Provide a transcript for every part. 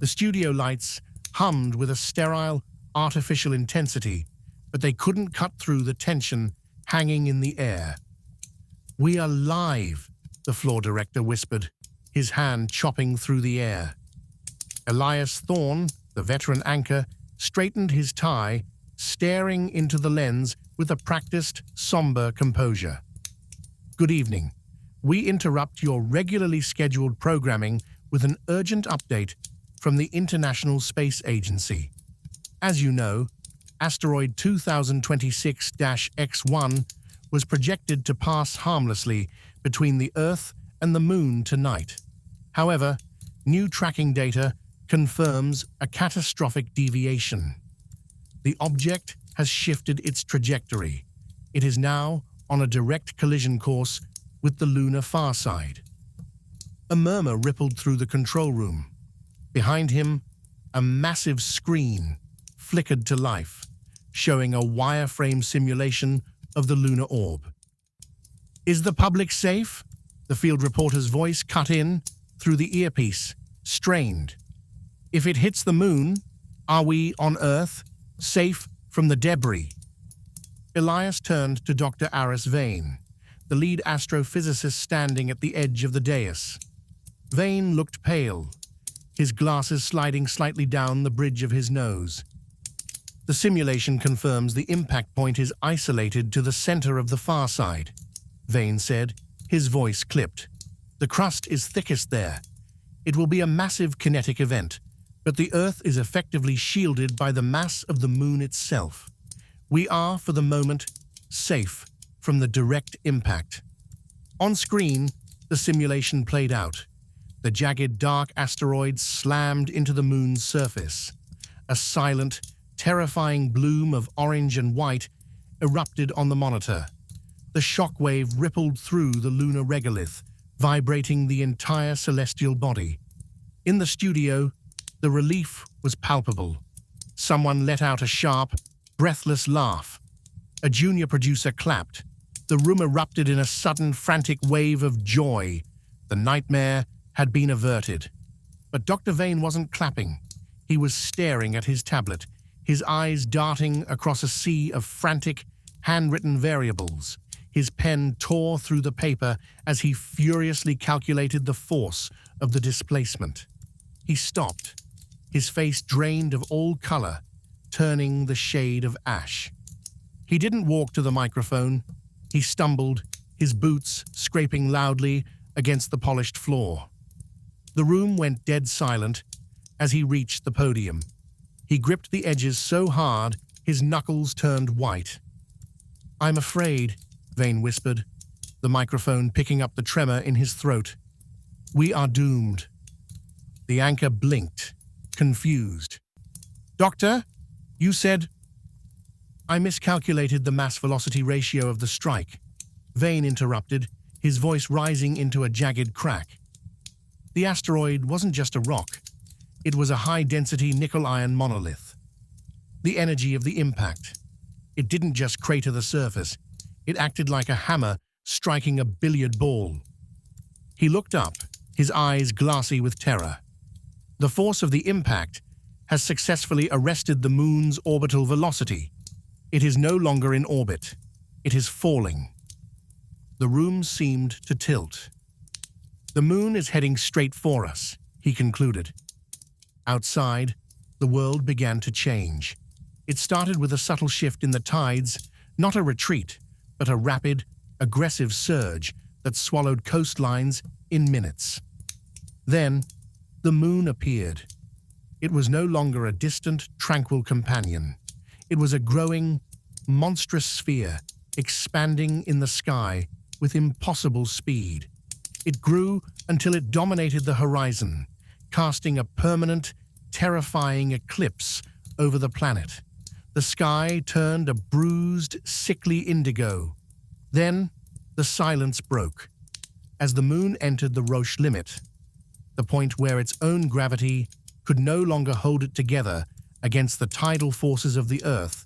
The studio lights hummed with a sterile, artificial intensity, but they couldn't cut through the tension hanging in the air. "We are live," the floor director whispered, his hand chopping through the air. Elias Thorne, the veteran anchor, straightened his tie, staring into the lens with a practiced, somber composure. "Good evening. We interrupt your regularly scheduled programming with an urgent update from the International Space Agency. As you know, asteroid 2026-X1 was projected to pass harmlessly between the Earth and the Moon tonight. However, new tracking data confirms a catastrophic deviation. The object has shifted its trajectory. It is now on a direct collision course with the lunar far side." A murmur rippled through the control room. Behind him, a massive screen flickered to life, showing a wireframe simulation of the lunar orb. "Is the public safe?" The field reporter's voice cut in through the earpiece, strained. "If it hits the moon, are we on Earth, safe from the debris?" Elias turned to Dr. Aris Vane, the lead astrophysicist standing at the edge of the dais. Vane looked pale, his glasses sliding slightly down the bridge of his nose. "The simulation confirms the impact point is isolated to the center of the far side," Vane said, his voice clipped. "The crust is thickest there. It will be a massive kinetic event, but the Earth is effectively shielded by the mass of the moon itself. We are, for the moment, safe from the direct impact." On screen, the simulation played out. The jagged dark asteroid slammed into the moon's surface. A silent, terrifying bloom of orange and white erupted on the monitor. The shockwave rippled through the lunar regolith, vibrating the entire celestial body. In the studio, the relief was palpable. Someone let out a sharp, breathless laugh. A junior producer clapped. The room erupted in a sudden, frantic wave of joy. The nightmare had been averted. But Dr. Vane wasn't clapping. He was staring at his tablet, his eyes darting across a sea of frantic, handwritten variables. His pen tore through the paper as he furiously calculated the force of the displacement. He stopped, his face drained of all color, turning the shade of ash. He didn't walk to the microphone. He stumbled, his boots scraping loudly against the polished floor. The room went dead silent as he reached the podium. He gripped the edges so hard his knuckles turned white. "I'm afraid," Vane whispered, the microphone picking up the tremor in his throat. "We are doomed." The anchor blinked, confused. "Doctor, you said—" "I miscalculated the mass-velocity ratio of the strike," Vane interrupted, his voice rising into a jagged crack. "The asteroid wasn't just a rock. It was a high-density nickel-iron monolith. The energy of the impact. It didn't just crater the surface. It acted like a hammer striking a billiard ball." He looked up, his eyes glassy with terror. "The force of the impact has successfully arrested the moon's orbital velocity. It is no longer in orbit. It is falling." The room seemed to tilt. "The moon is heading straight for us," he concluded. Outside, the world began to change. It started with a subtle shift in the tides, not a retreat, but a rapid, aggressive surge that swallowed coastlines in minutes. Then, the moon appeared. It was no longer a distant, tranquil companion. It was a growing, monstrous sphere, expanding in the sky with impossible speed. It grew until it dominated the horizon, casting a permanent, terrifying eclipse over the planet. The sky turned a bruised, sickly indigo. Then, the silence broke. As the moon entered the Roche limit, the point where its own gravity could no longer hold it together against the tidal forces of the Earth,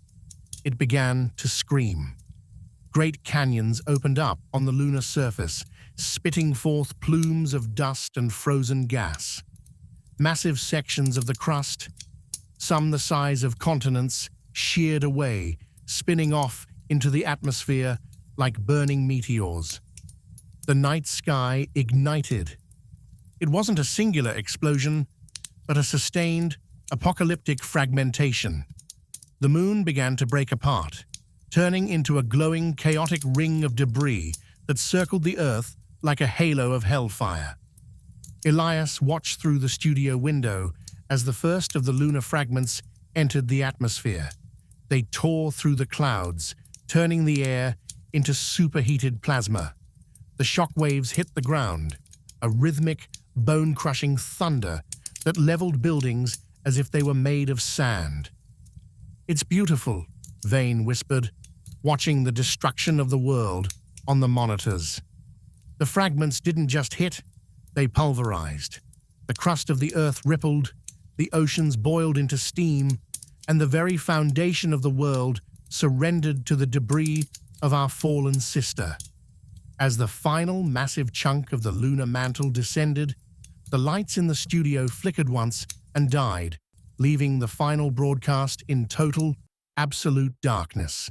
it began to scream. Great canyons opened up on the lunar surface, spitting forth plumes of dust and frozen gas. Massive sections of the crust, some the size of continents, sheared away, spinning off into the atmosphere like burning meteors. The night sky ignited. It wasn't a singular explosion, but a sustained, apocalyptic fragmentation. The moon began to break apart, turning into a glowing, chaotic ring of debris that circled the Earth like a halo of hellfire. Elias watched through the studio window as the first of the lunar fragments entered the atmosphere. They tore through the clouds, turning the air into superheated plasma. The shock waves hit the ground, a rhythmic, bone-crushing thunder that leveled buildings as if they were made of sand. "It's beautiful," Vane whispered, watching the destruction of the world on the monitors. The fragments didn't just hit, they pulverized. The crust of the Earth rippled, the oceans boiled into steam, and the very foundation of the world surrendered to the debris of our fallen sister. As the final massive chunk of the lunar mantle descended, the lights in the studio flickered once and died, leaving the final broadcast in total, absolute darkness.